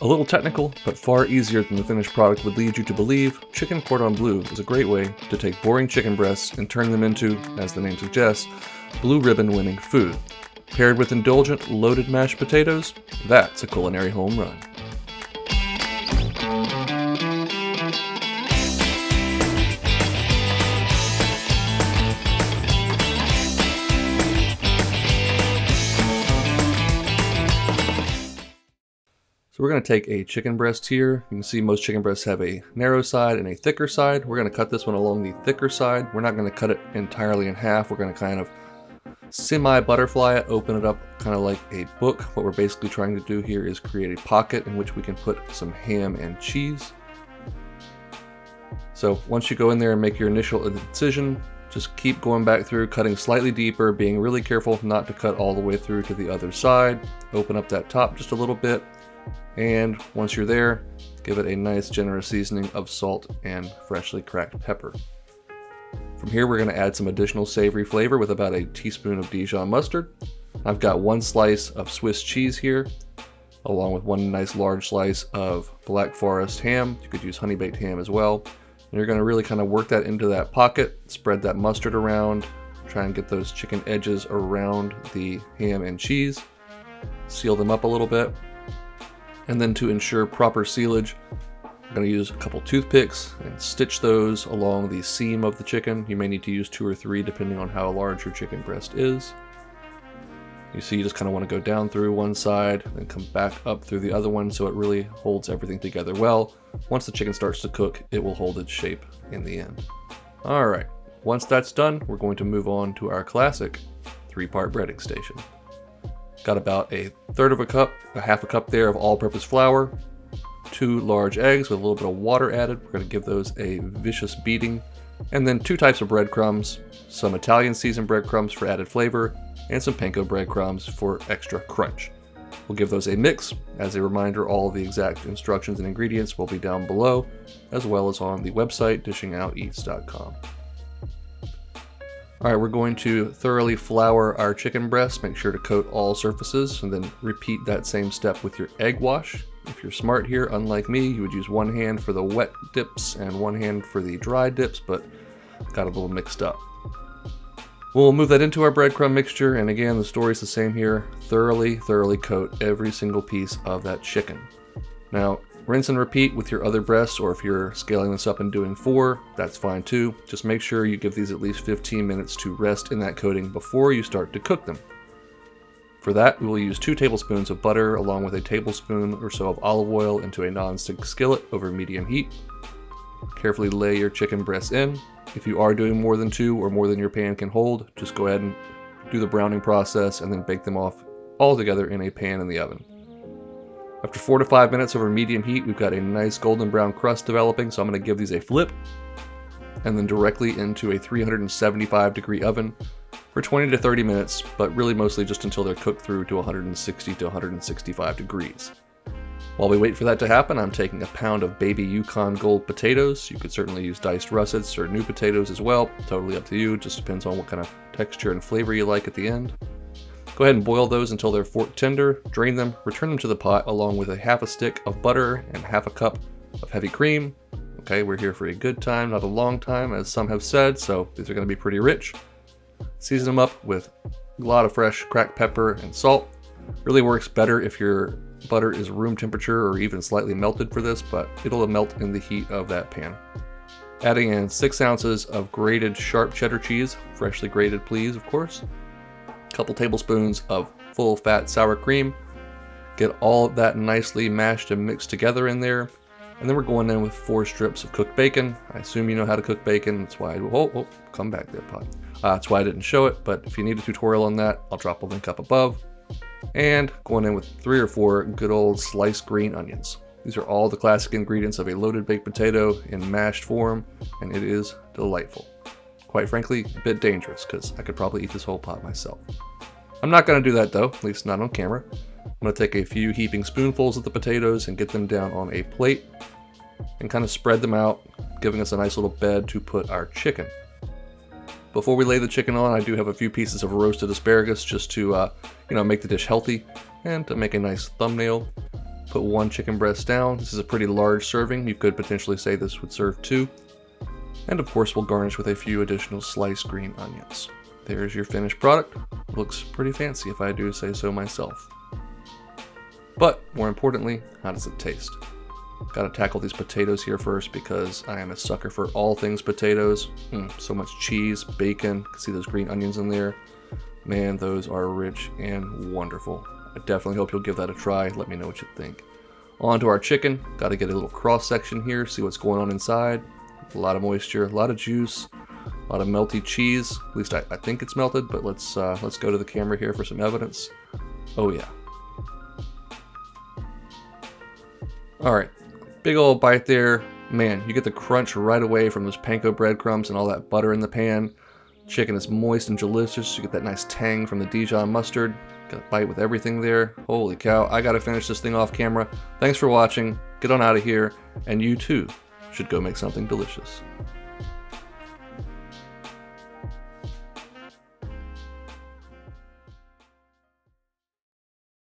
A little technical, but far easier than the finished product would lead you to believe, chicken cordon bleu is a great way to take boring chicken breasts and turn them into, as the name suggests, blue ribbon winning food. Paired with indulgent, loaded mashed potatoes, that's a culinary home run. So we're going to take a chicken breast here. You can see most chicken breasts have a narrow side and a thicker side. We're going to cut this one along the thicker side. We're not going to cut it entirely in half. We're going to kind of semi-butterfly it, open it up kind of like a book. What we're basically trying to do here is create a pocket in which we can put some ham and cheese. So once you go in there and make your initial incision, just keep going back through, cutting slightly deeper, being really careful not to cut all the way through to the other side. Open up that top just a little bit. And once you're there, give it a nice generous seasoning of salt and freshly cracked pepper. From here, we're going to add some additional savory flavor with about a teaspoon of Dijon mustard. I've got one slice of Swiss cheese here, along with one nice large slice of Black Forest ham. You could use honey baked ham as well. And you're going to really kind of work that into that pocket, spread that mustard around, try and get those chicken edges around the ham and cheese, seal them up a little bit. And then to ensure proper sealage, I'm going to use a couple toothpicks and stitch those along the seam of the chicken. You may need to use 2 or 3 depending on how large your chicken breast is. You see, you just kind of want to go down through one side and come back up through the other one so it really holds everything together well. Once the chicken starts to cook, it will hold its shape in the end. Alright, once that's done, we're going to move on to our classic 3-part breading station. Got about a third of a cup, a half a cup there of all-purpose flour, 2 large eggs with a little bit of water added. We're going to give those a vicious beating. And then 2 types of breadcrumbs, some Italian seasoned breadcrumbs for added flavor, and some panko breadcrumbs for extra crunch. We'll give those a mix. As a reminder, all of the exact instructions and ingredients will be down below, as well as on the website dishingouteats.com. Alright, we're going to thoroughly flour our chicken breast, make sure to coat all surfaces, and then repeat that same step with your egg wash. If you're smart here, unlike me, you would use one hand for the wet dips and one hand for the dry dips, but got a little mixed up. We'll move that into our breadcrumb mixture, and again, the story's the same here. Thoroughly coat every single piece of that chicken. Now, rinse and repeat with your other breasts, or if you're scaling this up and doing 4, that's fine too. Just make sure you give these at least 15 minutes to rest in that coating before you start to cook them. For that, we will use 2 tablespoons of butter along with a tablespoon or so of olive oil into a non-stick skillet over medium heat. Carefully lay your chicken breasts in. If you are doing more than 2 or more than your pan can hold, just go ahead and do the browning process and then bake them off all together in a pan in the oven. After 4 to 5 minutes over medium heat, we've got a nice golden brown crust developing, so I'm going to give these a flip and then directly into a 375 degree oven for 20 to 30 minutes, but really mostly just until they're cooked through to 160 to 165 degrees. While we wait for that to happen, I'm taking a pound of baby Yukon Gold potatoes. You could certainly use diced russets or new potatoes as well, totally up to you, just depends on what kind of texture and flavor you like at the end. Go ahead and boil those until they're fork tender, drain them, return them to the pot along with a half a stick of butter and half a cup of heavy cream. Okay, we're here for a good time, not a long time, as some have said, so these are going to be pretty rich. Season them up with a lot of fresh cracked pepper and salt. Really works better if your butter is room temperature or even slightly melted for this, but it'll melt in the heat of that pan. Adding in 6 ounces of grated sharp cheddar cheese, freshly grated please, of course. A couple tablespoons of full fat sour cream. Get all of that nicely mashed and mixed together in there. And then we're going in with 4 strips of cooked bacon. I assume you know how to cook bacon. That's why come back there, pot. That's why I didn't show it, but if you need a tutorial on that, I'll drop a link up above. And going in with 3 or 4 good old sliced green onions. These are all the classic ingredients of a loaded baked potato in mashed form, and it is delightful. Quite frankly, a bit dangerous, because I could probably eat this whole pot myself. I'm not going to do that though, at least not on camera. I'm going to take a few heaping spoonfuls of the potatoes and get them down on a plate and kind of spread them out, giving us a nice little bed to put our chicken. Before we lay the chicken on, I do have a few pieces of roasted asparagus just to make the dish healthy and to make a nice thumbnail. Put 1 chicken breast down. This is a pretty large serving. You could potentially say this would serve 2. And of course we'll garnish with a few additional sliced green onions. There's your finished product. Looks pretty fancy if I do say so myself. But more importantly, how does it taste? Gotta tackle these potatoes here first because I am a sucker for all things potatoes. So much cheese, bacon, you can see those green onions in there. Man, those are rich and wonderful. I definitely hope you'll give that a try. Let me know what you think. On to our chicken. Gotta get a little cross section here, see what's going on inside. A lot of moisture, a lot of juice, a lot of melty cheese. At least I think it's melted, but let's go to the camera here for some evidence. Oh yeah. Alright, big old bite there. Man, you get the crunch right away from those panko breadcrumbs and all that butter in the pan. Chicken is moist and delicious. You get that nice tang from the Dijon mustard. Got a bite with everything there. Holy cow, I gotta finish this thing off camera. Thanks for watching. Get on out of here, and you too should go make something delicious.